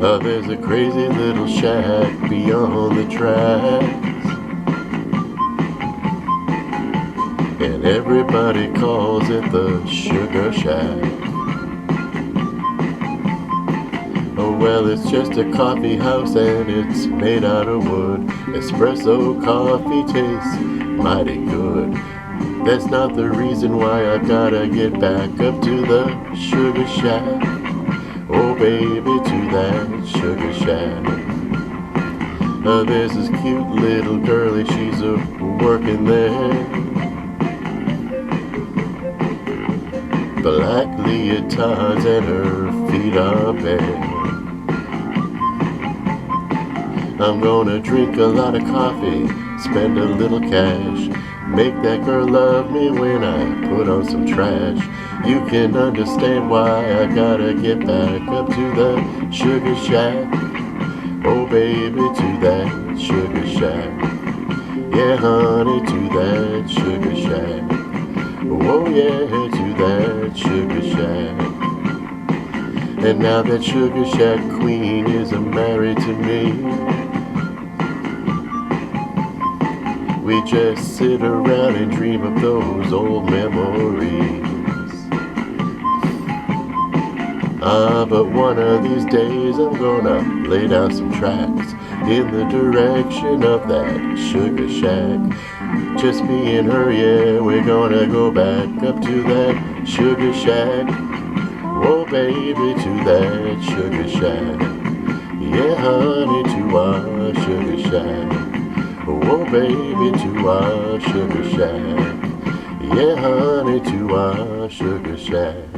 There's a crazy little shack beyond the tracks, and everybody calls it the Sugar Shack. Oh well, it's just a coffee house and it's made out of wood. Espresso coffee tastes mighty good. That's not the reason why I've gotta get back up to the Sugar Shack. Oh baby, to that Sugar Shack. There's this cute little girlie, she's working there. Black leotards and her feet are bare. I'm gonna drink a lot of coffee, spend a little cash, make that girl love me when I put on some trash. You can understand why I gotta get back up to the Sugar Shack. Oh baby, to that Sugar Shack. Yeah honey, to that Sugar Shack. Oh yeah, to that Sugar Shack. And now that Sugar Shack queen is married to me, we just sit around and dream of those old memories. But one of these days I'm gonna lay down some tracks in the direction of that Sugar Shack. Just me and her, yeah, we're gonna go back up to that Sugar Shack. Oh baby, to that Sugar Shack. Yeah honey, to our Sugar Shack. Oh baby, to our Sugar Shack. Yeah honey, to our Sugar Shack.